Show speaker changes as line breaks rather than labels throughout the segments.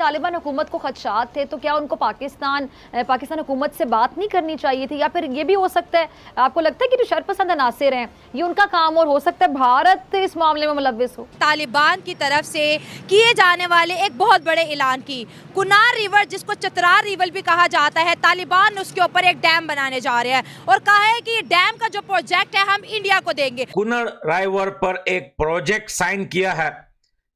तालिबान हुकूमत को खदशात थे तो क्या उनको पाकिस्तान हुकूमत से बात नहीं करनी चाहिए थी? या फिर ये भी हो सकता है, आपको लगता है कि जो शरपसंद अनासिर हैं ये उनका काम और हो सकता है भारत इस मामले में मुलव्विस हो?
तालिबान की तरफ से किए जाने वाले एक बहुत बड़े ऐलान की, कुनार रिवर जिसको चतरार रिवर भी कहा जाता है, तालिबान उसके ऊपर एक डैम बनाने जा रहे हैं और कहा है कि डैम का जो प्रोजेक्ट है हम इंडिया को देंगे।
कुनर राइवर पर एक प्रोजेक्ट साइन किया है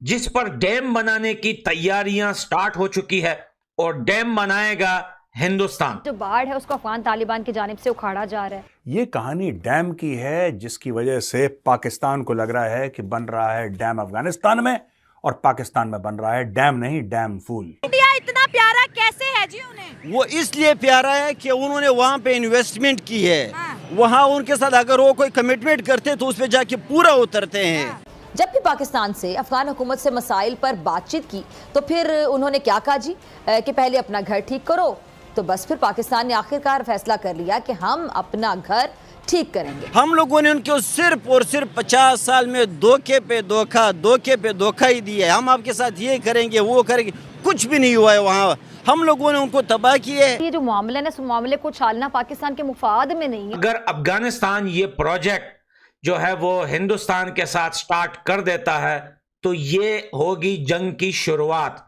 जिस पर डैम बनाने की तैयारियां स्टार्ट हो चुकी है और डैम बनाएगा हिंदुस्तान।
जो बाढ़ है उसको अफगान तालिबान की जानिब से उखाड़ा जा रहा है।
ये कहानी डैम की है जिसकी वजह से पाकिस्तान को लग रहा है कि बन रहा है डैम अफगानिस्तान में और पाकिस्तान में बन रहा है डैम नहीं डैम फूल।
इंडिया इतना प्यारा कैसे है जी उन्हें?
वो इसलिए प्यारा है कि उन्होंने वहाँ पे इन्वेस्टमेंट की है। वहाँ उनके साथ अगर वो कोई कमिटमेंट करते तो उस पे जाके पूरा उतरते हैं।
जब भी पाकिस्तान से अफगान हुकूमत से मसाइल पर बातचीत की तो फिर उन्होंने क्या कहा जी कि पहले अपना घर ठीक करो, तो बस फिर पाकिस्तान ने आखिरकार फैसला कर लिया कि हम अपना घर ठीक करेंगे।
हम लोगों ने उनको सिर्फ और सिर्फ 50 साल में धोखे पे धोखा ही दिया है। हम आपके साथ ये करेंगे वो करेंगे, कुछ भी नहीं हुआ है। वहाँ हम लोगों ने उनको तबाह किया है।
ये जो मामला है, इस मामले को छालना पाकिस्तान के मुफाद में नहीं है।
अगर अफगानिस्तान ये प्रोजेक्ट जो है वो हिंदुस्तान के साथ स्टार्ट कर देता है तो ये होगी जंग की शुरुआत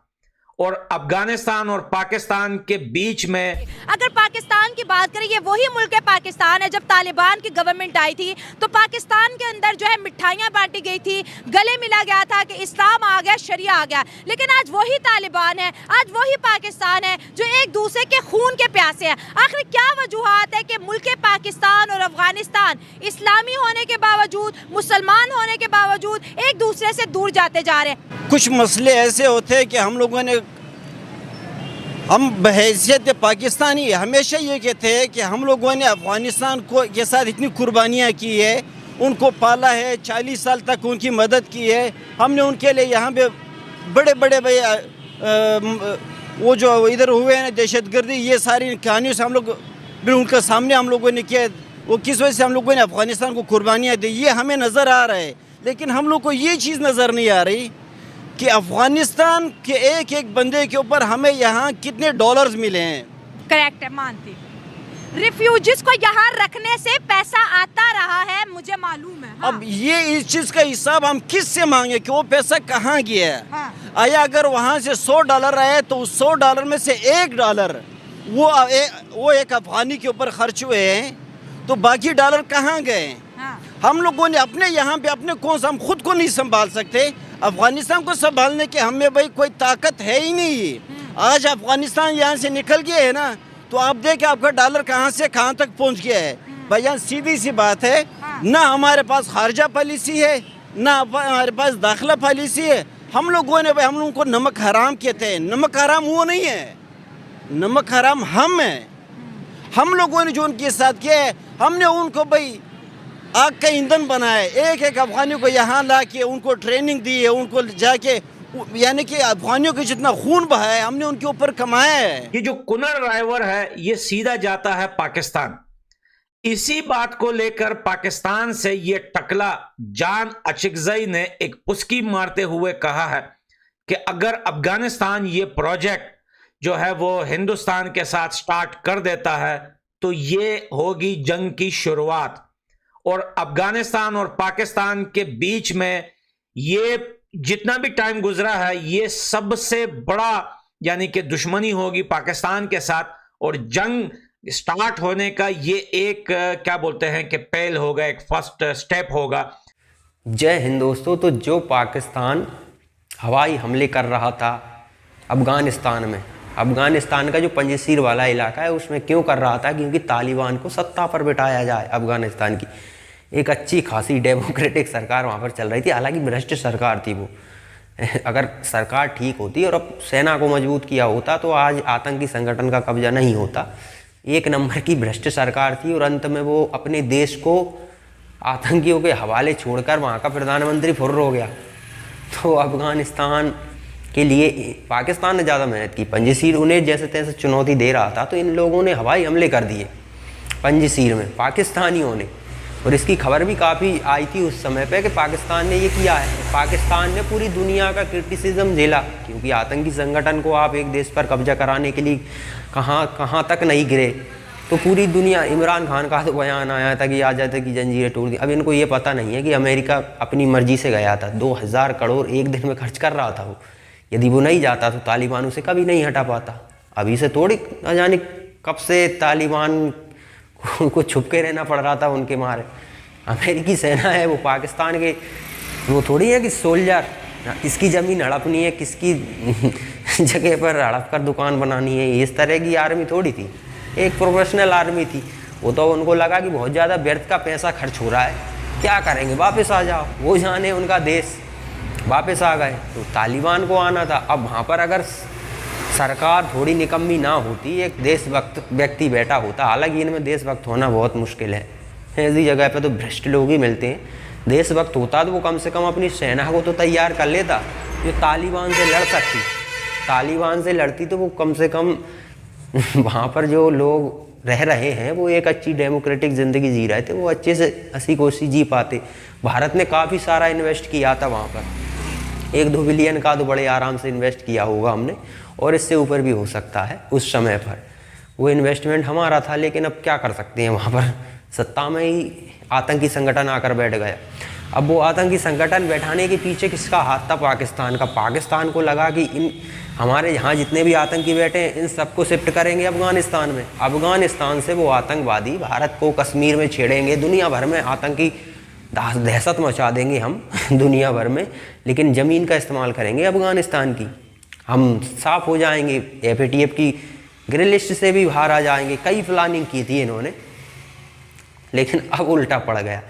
और अफगानिस्तान और पाकिस्तान के बीच में।
अगर पाकिस्तान की बात करें, ये वही मुल्क है पाकिस्तान है जब तालिबान की गवर्नमेंट आई थी तो पाकिस्तान के अंदर जो है मिठाइयाँ बांटी गई थी, गले मिला गया था कि इस्लाम आ गया, शरिया आ गया। लेकिन आज वही तालिबान है, आज वही पाकिस्तान है जो एक दूसरे के खून के प्यासे हैं। आखिर क्या वजूहात है कि मुल्क पाकिस्तान और अफगानिस्तान इस्लामी होने के बावजूद, मुसलमान होने के बावजूद एक दूसरे से दूर जाते जा रहे हैं?
कुछ मसले ऐसे होते हैं कि हम बहैसियत पाकिस्तानी हमेशा ये कहते हैं कि हम लोगों ने अफगानिस्तान को के साथ इतनी कुर्बानियाँ की है, उनको पाला है, 40 साल तक उनकी मदद की है। हमने उनके लिए यहाँ पे बड़े बड़े वो जो इधर हुए हैं दहशतगर्दी, ये सारी कहानियों से हम लोग भी उनके सामने हम लोगों ने किया। वो किस वजह से हम लोगों ने अफगानिस्तान को कुर्बानियाँ दी, ये हमें नज़र आ रहा है। लेकिन हम लोग को ये चीज़ नज़र नहीं आ रही कि अफगानिस्तान के एक एक बंदे के ऊपर हमें यहाँ कितने डॉलर्स मिले हैं।
करेक्ट है, मानती। रिफ्यूजीज को यहाँ रखने से पैसा आता रहा है, मुझे मालूम है। हाँ।
अब ये इस चीज का हिसाब हम किस से मांगे कि वो पैसा कहाँ गया है?
हाँ।
आया अगर वहाँ से $100 आए तो उस $100 में से $1 वो एक अफगानी के ऊपर खर्च हुए हैं, तो बाकी डॉलर कहाँ गए?
हाँ।
हम लोगों ने अपने यहाँ पे अपने हम खुद को नहीं संभाल सकते। अफगानिस्तान को संभालने के हमें भाई कोई ताकत है ही नहीं। आज अफगानिस्तान यहाँ से निकल गया है ना, तो आप देखें आपका डॉलर कहाँ से कहाँ तक पहुँच गया है। भाई यहाँ सीधी सी बात है, ना हमारे पास खारजा पॉलिसी है, ना हमारे पास दाखिला पॉलिसी है। हम लोगों ने भाई हम लोगों को नमक हराम कहते हैं। नमक हराम वो नहीं है, नमक हराम हम हैं। हम लोगों ने जो उनके साथ किया है, हमने उनको भाई आग का ईंधन बनाया। एक एक अफगानी को यहाँ ला के उनको ट्रेनिंग दी है, उनको जाके यानी कि अफगानियों के जितना खून बहा है हमने उनके ऊपर कमाया है।
ये जो कुनर राइवर है ये सीधा जाता है पाकिस्तान। इसी बात को लेकर पाकिस्तान से ये टकला जान अचिकजई ने एक पुस्की मारते हुए कहा है कि अगर अफगानिस्तान ये प्रोजेक्ट जो है वो हिंदुस्तान के साथ स्टार्ट कर देता है तो ये होगी जंग की शुरुआत और अफगानिस्तान और पाकिस्तान के बीच में ये जितना भी टाइम गुजरा है ये सबसे बड़ा यानी कि दुश्मनी होगी पाकिस्तान के साथ और जंग स्टार्ट होने का ये एक क्या बोलते हैं कि पहल होगा, एक फर्स्ट स्टेप होगा।
जय हिंद दोस्तों। तो जो पाकिस्तान हवाई हमले कर रहा था अफगानिस्तान का जो पंजशीर वाला इलाका है उसमें क्यों कर रहा था? क्योंकि तालिबान को सत्ता पर बिठाया जाए। अफगानिस्तान की एक अच्छी खासी डेमोक्रेटिक सरकार वहाँ पर चल रही थी, हालांकि भ्रष्ट सरकार थी वो। अगर सरकार ठीक होती और अब सेना को मजबूत किया होता तो आज आतंकी संगठन का कब्जा नहीं होता। एक नंबर की भ्रष्ट सरकार थी और अंत में वो अपने देश को आतंकियों के हवाले छोड़कर वहाँ का प्रधानमंत्री फुर्र हो गया। तो अफगानिस्तान के लिए पाकिस्तान ने ज़्यादा मेहनत की। पंजशीर उन्हें जैसे तैसे चुनौती दे रहा था तो इन लोगों ने हवाई हमले कर दिए पंजशीर में, पाकिस्तानियों ने। और इसकी खबर भी काफ़ी आई थी उस समय पे कि पाकिस्तान ने ये किया है। पाकिस्तान ने पूरी दुनिया का क्रिटिसिज्म झेला, क्योंकि आतंकी संगठन को आप एक देश पर कब्जा कराने के लिए कहाँ तक नहीं गिरे। तो पूरी दुनिया, इमरान खान का तो बयान आया था कि आज़ादी की जंजीरें तोड़ दी। अब इनको ये पता नहीं है कि अमेरिका अपनी मर्जी से गया था, 2000 करोड़ एक दिन में खर्च कर रहा था वो। यदि वो नहीं जाता तो तालिबान उसे कभी नहीं हटा पाता। अभी से थोड़ी न जाने कब से तालिबान को छुप के रहना पड़ रहा था उनके मारे। अमेरिकी सेना है, वो पाकिस्तान के वो थोड़ी है कि सोल्जर इसकी ज़मीन हड़पनी है, किसकी जगह पर हड़प कर दुकान बनानी है। इस तरह की आर्मी थोड़ी थी, एक प्रोफेशनल आर्मी थी। वो तो उनको लगा कि बहुत ज़्यादा व्यर्थ का पैसा खर्च हो रहा है, क्या करेंगे, वापस आ जाओ। वो जाने उनका देश, वापस आ गए। तो तालिबान को आना था। अब वहाँ पर अगर सरकार थोड़ी निकम्मी ना होती, एक देशभक्त व्यक्ति बैठा होता, हालांकि इनमें देशभक्त होना बहुत मुश्किल है, ऐसी जगह पे तो भ्रष्ट लोग ही मिलते हैं। देशभक्त होता तो वो कम से कम अपनी सेना को तो तैयार कर लेता जो तालिबान से लड़ सकती। तालिबान से लड़ती तो वो कम से कम वहाँ पर जो लोग रह रहे हैं वो एक अच्छी डेमोक्रेटिक ज़िंदगी जी रहे थे, वो अच्छे से हंसी खुशी जी पाते। भारत ने काफ़ी सारा इन्वेस्ट किया था वहाँ पर, 1-2 बिलियन का तो बड़े आराम से इन्वेस्ट किया होगा हमने, और इससे ऊपर भी हो सकता है। उस समय पर वो इन्वेस्टमेंट हमारा था, लेकिन अब क्या कर सकते हैं, वहाँ पर सत्ता में ही आतंकी संगठन आकर बैठ गया। अब वो आतंकी संगठन बैठाने के पीछे किसका हाथ था? पाकिस्तान का। पाकिस्तान को लगा कि इन हमारे यहाँ जितने भी आतंकी बैठे हैं इन सबको शिफ्ट करेंगे अफ़गानिस्तान में। अफ़गानिस्तान से वो आतंकवादी भारत को कश्मीर में छेड़ेंगे, दुनिया भर में आतंकी दहशत मचा देंगे हम दुनिया भर में, लेकिन ज़मीन का इस्तेमाल करेंगे अफ़गानिस्तान की। हम साफ हो जाएंगे, FATF की ग्रे लिस्ट से भी बाहर आ जाएंगे। कई प्लानिंग की थी इन्होंने, लेकिन अब उल्टा पड़ गया।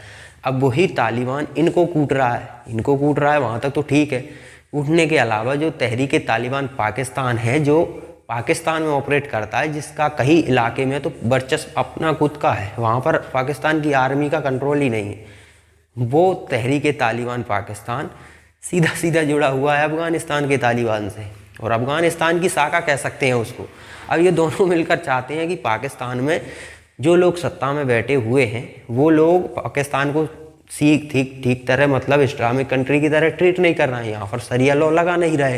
अब वही तालिबान इनको कूट रहा है, वहाँ तक तो ठीक है। कूटने के अलावा जो तहरीक तालिबान पाकिस्तान है, जो पाकिस्तान में ऑपरेट करता है, जिसका कई इलाके में तो वर्चस्व अपना खुद का है, वहाँ पर पाकिस्तान की आर्मी का कंट्रोल ही नहीं है। वो तहरीक तालिबान पाकिस्तान सीधा सीधा जुड़ा हुआ है अफ़गानिस्तान के तालिबान से, और अफ़गानिस्तान की शाखा कह सकते हैं उसको। अब ये दोनों मिलकर चाहते हैं कि पाकिस्तान में जो लोग सत्ता में बैठे हुए हैं वो लोग पाकिस्तान को ठीक तरह, मतलब इस्लामिक कंट्री की तरह ट्रीट नहीं कर रहे हैं। यहाँ पर शरिया लॉ लगा नहीं रहे,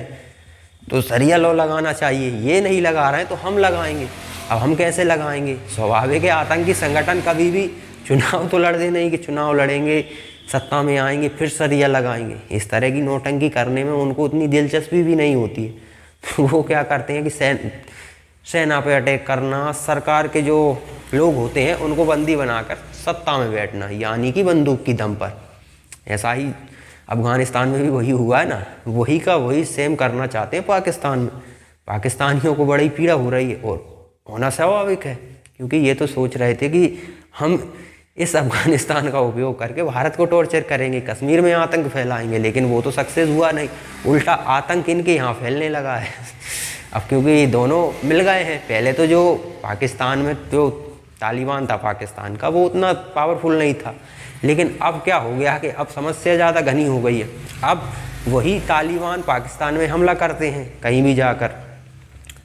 तो शरिया लॉ लगाना चाहिए, ये नहीं लगा रहे हैं तो हम लगाएंगे। अब हम कैसे लगाएंगे? स्वाभाविक है, आतंकी संगठन कभी भी चुनाव तो लड़ते नहीं कि चुनाव लड़ेंगे, सत्ता में आएंगे, फिर शरिया लगाएंगे। इस तरह की नौटंकी करने में उनको उतनी दिलचस्पी भी नहीं होती है। तो वो क्या करते हैं कि सेना पे अटैक करना, सरकार के जो लोग होते हैं उनको बंदी बनाकर सत्ता में बैठना, यानी कि बंदूक की दम पर। ऐसा ही अफ़गानिस्तान में भी वही हुआ है ना, वही का वही सेम करना चाहते हैं पाकिस्तान में। पाकिस्तानियों को बड़ी पीड़ा हो रही है, और होना स्वाभाविक है, क्योंकि ये तो सोच रहे थे कि हम इस अफ़गानिस्तान का उपयोग करके भारत को टॉर्चर करेंगे, कश्मीर में आतंक फैलाएंगे, लेकिन वो तो सक्सेस हुआ नहीं, उल्टा आतंक इनके यहाँ फैलने लगा है। अब क्योंकि दोनों मिल गए हैं, पहले तो जो पाकिस्तान में जो तालिबान था पाकिस्तान का, वो उतना पावरफुल नहीं था, लेकिन अब क्या हो गया कि अब समस्या ज़्यादा घनी हो गई है। अब वही तालिबान पाकिस्तान में हमला करते हैं, कहीं भी जाकर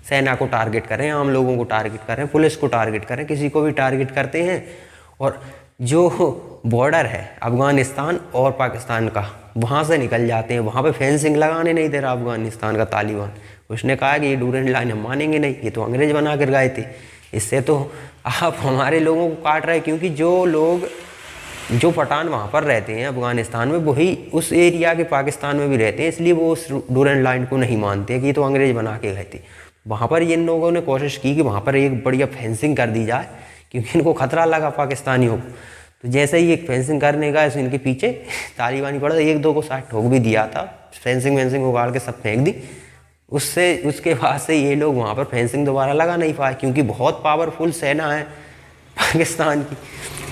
सेना को टारगेट करें, आम लोगों को टारगेट करें, पुलिस को टारगेट करें, किसी को भी टारगेट करते हैं। और जो बॉर्डर है अफ़गानिस्तान और पाकिस्तान का, वहाँ से निकल जाते हैं। वहाँ पे फेंसिंग लगाने नहीं दे रहा अफ़गानिस्तान का तालिबान। उसने कहा कि ये डूरेंट लाइन हम मानेंगे नहीं, ये तो अंग्रेज बना कर गए थे, इससे तो आप हमारे लोगों को काट रहे हैं। क्योंकि जो पठान वहाँ पर रहते हैं अफ़गानिस्तान में, वही उस एरिया के पाकिस्तान में भी रहते हैं, इसलिए वो उस डूरेंट लाइन को नहीं मानते कि ये तो अंग्रेज बना के गए थे। वहाँ पर इन लोगों ने कोशिश की कि वहाँ पर एक बढ़िया फेंसिंग कर दी जाए, क्योंकि इनको खतरा लगा पाकिस्तानियों को। तो जैसे ही एक फेंसिंग करने का ऐसे इनके पीछे तालिबानी पड़ा, 1-2 को साथ ठोक भी दिया था, फेंसिंग उगाड़ के सब फेंक दी। उसके बाद से ये लोग वहाँ पर फेंसिंग दोबारा लगा नहीं पाए, क्योंकि बहुत पावरफुल सेना है पाकिस्तान की।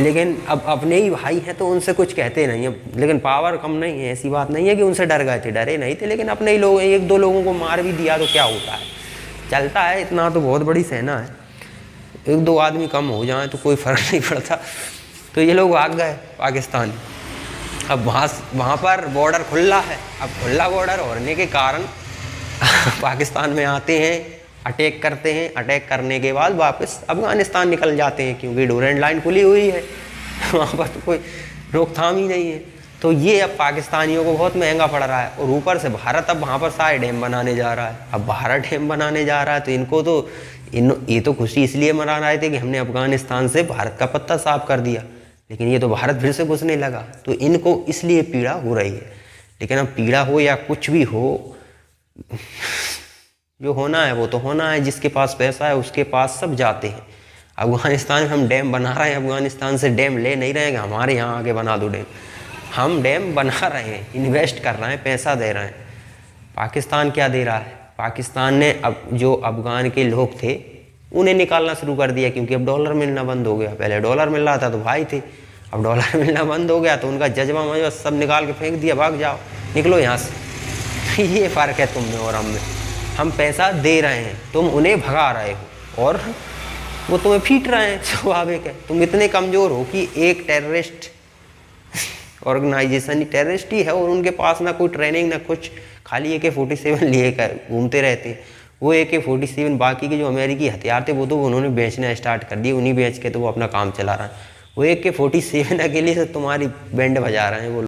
लेकिन अब अपने ही भाई हैं तो उनसे कुछ कहते नहीं है, लेकिन पावर कम नहीं है, ऐसी बात नहीं है कि उनसे डर गए थे, डरे नहीं थे, लेकिन अपने ही लोग 1-2 लोगों को मार भी दिया तो क्या होता है, चलता है। इतना तो बहुत बड़ी सेना है, 1-2 आदमी कम हो जाए तो कोई फ़र्क नहीं पड़ता। तो ये लोग भाग गए पाकिस्तान। अब वहाँ पर बॉर्डर खुला है। अब खुला बॉर्डर होने के कारण पाकिस्तान में आते हैं, अटैक करते हैं, अटैक करने के बाद वापस अफ़गानिस्तान निकल जाते हैं, क्योंकि डूरेंट लाइन खुली हुई है। वहाँ पर तो कोई रोकथाम ही नहीं है। तो ये अब पाकिस्तानियों को बहुत महंगा पड़ रहा है। और ऊपर से भारत अब वहाँ पर सारे डैम बनाने जा रहा है। अब भारत डैम बनाने जा रहा है तो इनको तो ये तो खुशी इसलिए मना रहे थे कि हमने अफगानिस्तान से भारत का पत्ता साफ कर दिया, लेकिन ये तो भारत फिर से घुसने लगा, तो इनको इसलिए पीड़ा हो रही है। लेकिन अब पीड़ा हो या कुछ भी हो, जो होना है वो तो होना है। जिसके पास पैसा है उसके पास सब जाते हैं। अफगानिस्तान में हम डैम बना रहे हैं, अफगानिस्तान से डैम ले नहीं रहे हैं कि हमारे यहाँ आके बना दो डैम। हम डैम बना रहे हैं, इन्वेस्ट कर रहे हैं, पैसा दे रहे हैं। पाकिस्तान क्या दे रहा है? पाकिस्तान ने अब जो अफगान के लोग थे उन्हें निकालना शुरू कर दिया, क्योंकि अब डॉलर मिलना बंद हो गया। पहले डॉलर मिल रहा था तो भाई थे, अब डॉलर मिलना बंद हो गया तो उनका जज्बा मजबा सब निकाल के फेंक दिया, भाग जाओ, निकलो यहाँ से। ये फ़र्क है तुम में और हम में। हम पैसा दे रहे हैं, तुम उन्हें भगा रहे हो और वो तुम्हें पीट रहे हैं। स्वाभाविक है, तुम इतने कमज़ोर हो कि एक टेररिस्ट ऑर्गेनाइजेशन ही टेररिस्ट ही है और उनके पास ना कोई ट्रेनिंग ना कुछ, खाली AK-47 लिए कर घूमते रहते। वो AK-47 बाकी के जो अमेरिकी हथियार थे वो तो उन्होंने बेचना स्टार्ट कर दिए, उन्हीं बेच के तो वो अपना काम चला रहा है। वो AK-47 अकेले से तुम्हारी बैंड बजा रहे हैं वो।